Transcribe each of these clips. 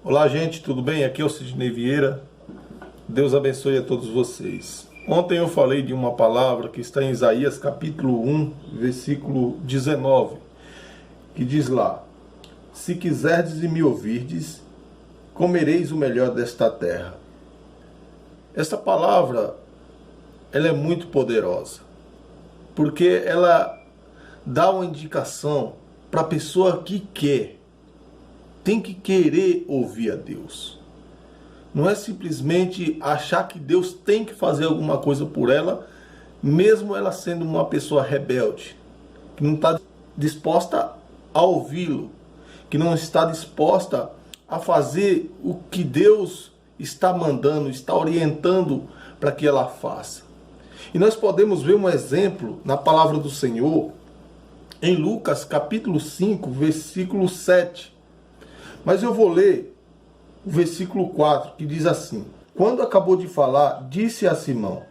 Olá, gente, tudo bem? Aqui é o Sidney Vieira. Deus abençoe a todos vocês. Ontem eu falei de uma palavra que está em Isaías capítulo 1, versículo 19, que diz lá: Se quiserdes e me ouvirdes, comereis o melhor desta terra. Essa palavra, ela é muito poderosa, porque ela dá uma indicação para a pessoa que quer. Tem que querer ouvir a Deus. Não é simplesmente achar que Deus tem que fazer alguma coisa por ela, mesmo ela sendo uma pessoa rebelde, que não está disposta a ouvi-lo, que não está disposta a fazer o que Deus está mandando, está orientando para que ela faça. E nós podemos ver um exemplo na palavra do Senhor em Lucas capítulo 5, versículo 7. Mas eu vou ler o versículo 4, que diz assim: Quando acabou de falar, disse a Simão: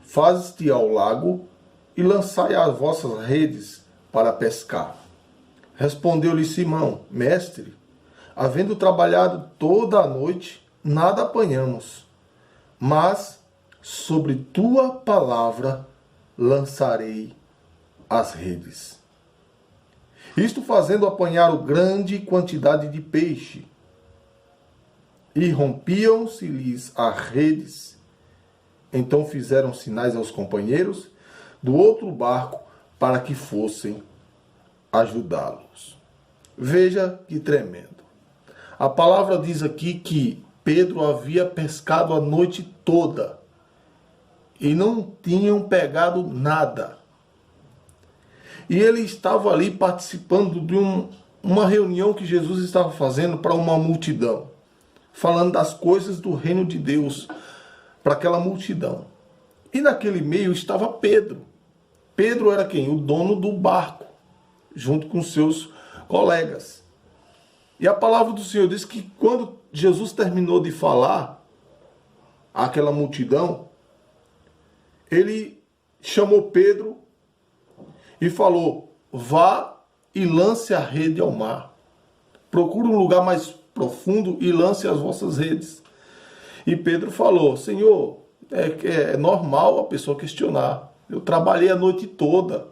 Faze-te ao lago e lançai as vossas redes para pescar. Respondeu-lhe Simão: Mestre, havendo trabalhado toda a noite, nada apanhamos, mas sobre tua palavra lançarei as redes. Isto fazendo apanharam grande quantidade de peixe, e rompiam-se-lhes as redes. Então fizeram sinais aos companheiros do outro barco para que fossem ajudá-los. Veja que tremendo. A palavra diz aqui que Pedro havia pescado a noite toda e não tinham pegado nada. E ele estava ali participando de uma reunião que Jesus estava fazendo para uma multidão, falando das coisas do reino de Deus para aquela multidão. E naquele meio estava Pedro. Pedro era quem? O dono do barco, junto com seus colegas. E a palavra do Senhor diz que quando Jesus terminou de falar àquela multidão, ele chamou Pedro e falou: vá e lance a rede ao mar. Procure um lugar mais profundo e lance as vossas redes. E Pedro falou: Senhor, é normal a pessoa questionar. Eu trabalhei a noite toda,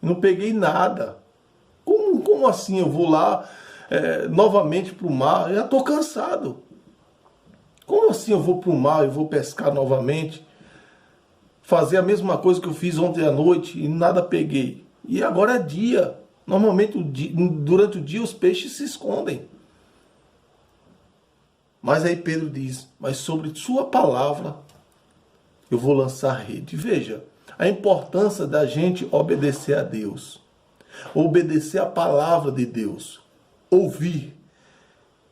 não peguei nada. Como assim eu vou lá novamente para o mar? Eu já estou cansado. Como assim eu vou para o mar e vou pescar novamente? Fazer a mesma coisa que eu fiz ontem à noite e nada peguei. E agora é dia. Normalmente durante o dia os peixes se escondem. Mas aí Pedro diz: mas sobre sua palavra eu vou lançar rede. Veja a importância da gente obedecer a Deus. Obedecer a palavra de Deus. Ouvir.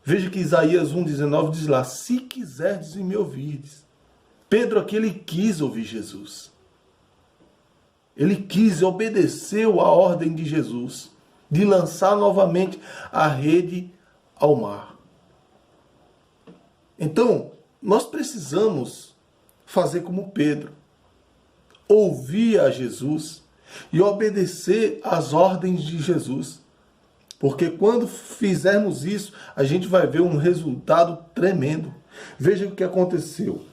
Veja que Isaías 1,19 diz lá: se quiserdes e me ouvirdes. Pedro aqui, ele quis ouvir Jesus. Ele quis, obedeceu a ordem de Jesus de lançar novamente a rede ao mar. Então, nós precisamos fazer como Pedro. Ouvir a Jesus e obedecer às ordens de Jesus. Porque quando fizermos isso, a gente vai ver um resultado tremendo. Veja o que aconteceu.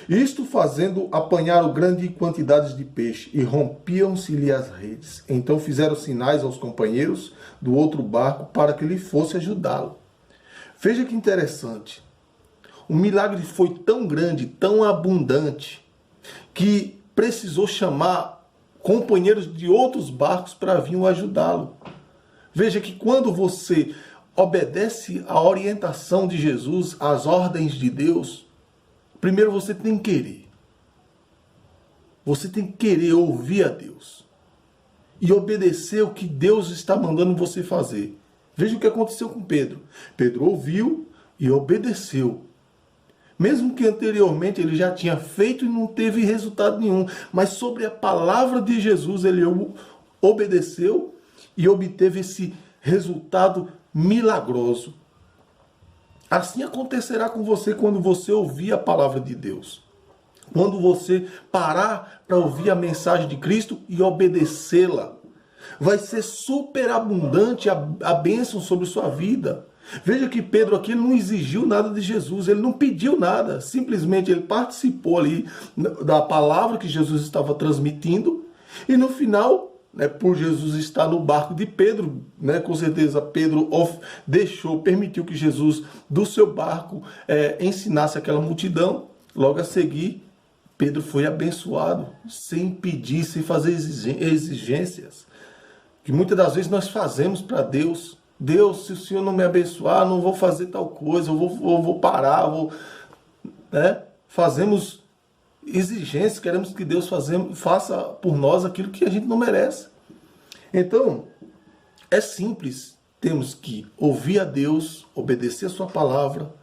Isto fazendo apanharam grande quantidade de peixe e rompiam-se-lhe as redes. Então fizeram sinais aos companheiros do outro barco para que ele fosse ajudá-lo. Veja que interessante. O milagre foi tão grande, tão abundante, que precisou chamar companheiros de outros barcos para vir ajudá-lo. Veja que quando você obedece à orientação de Jesus, às ordens de Deus, primeiro você tem que querer. Você tem que querer ouvir a Deus. E obedecer o que Deus está mandando você fazer. Veja o que aconteceu com Pedro. Pedro ouviu e obedeceu. Mesmo que anteriormente ele já tinha feito e não teve resultado nenhum. Mas sobre a palavra de Jesus ele obedeceu e obteve esse resultado milagroso. Assim acontecerá com você quando você ouvir a palavra de Deus. Quando você parar para ouvir a mensagem de Cristo e obedecê-la. vai ser superabundante a bênção sobre sua vida. Veja que Pedro aqui não exigiu nada de Jesus, ele não pediu nada, simplesmente ele participou ali da palavra que Jesus estava transmitindo, e no final, né, por Jesus estar no barco de Pedro, né, com certeza Pedro permitiu que Jesus do seu barco ensinasse aquela multidão. Logo a seguir, Pedro foi abençoado, sem pedir, sem fazer exigências, que muitas das vezes nós fazemos para Deus. Deus, se o Senhor não me abençoar, não vou fazer tal coisa, eu vou parar, né? Fazemos exigências, queremos que Deus faça por nós aquilo que a gente não merece. Então, é simples, temos que ouvir a Deus, obedecer a sua palavra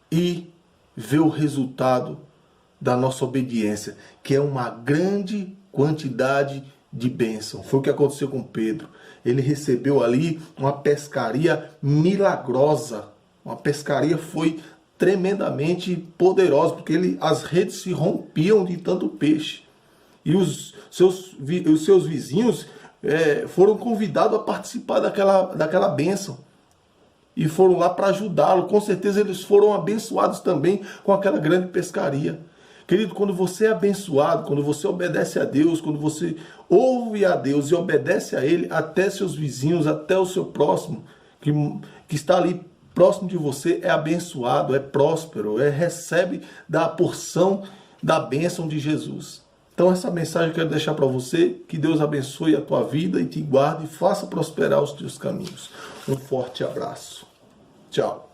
e ver o resultado da nossa obediência, que é uma grande quantidade de bênção. Foi o que aconteceu com Pedro. Ele recebeu ali uma pescaria milagrosa. Uma pescaria foi tremendamente poderosa, porque as redes se rompiam de tanto peixe. E os seus vizinhos foram convidados a participar daquela bênção. E foram lá para ajudá-lo. Com certeza eles foram abençoados também com aquela grande pescaria. Querido, quando você é abençoado, quando você obedece a Deus, quando você ouve a Deus e obedece a Ele, até seus vizinhos, até o seu próximo, que está ali próximo de você, é abençoado, é próspero, recebe da porção da bênção de Jesus. Então essa mensagem eu quero deixar para você, que Deus abençoe a tua vida e te guarde e faça prosperar os teus caminhos. Um forte abraço. Tchau.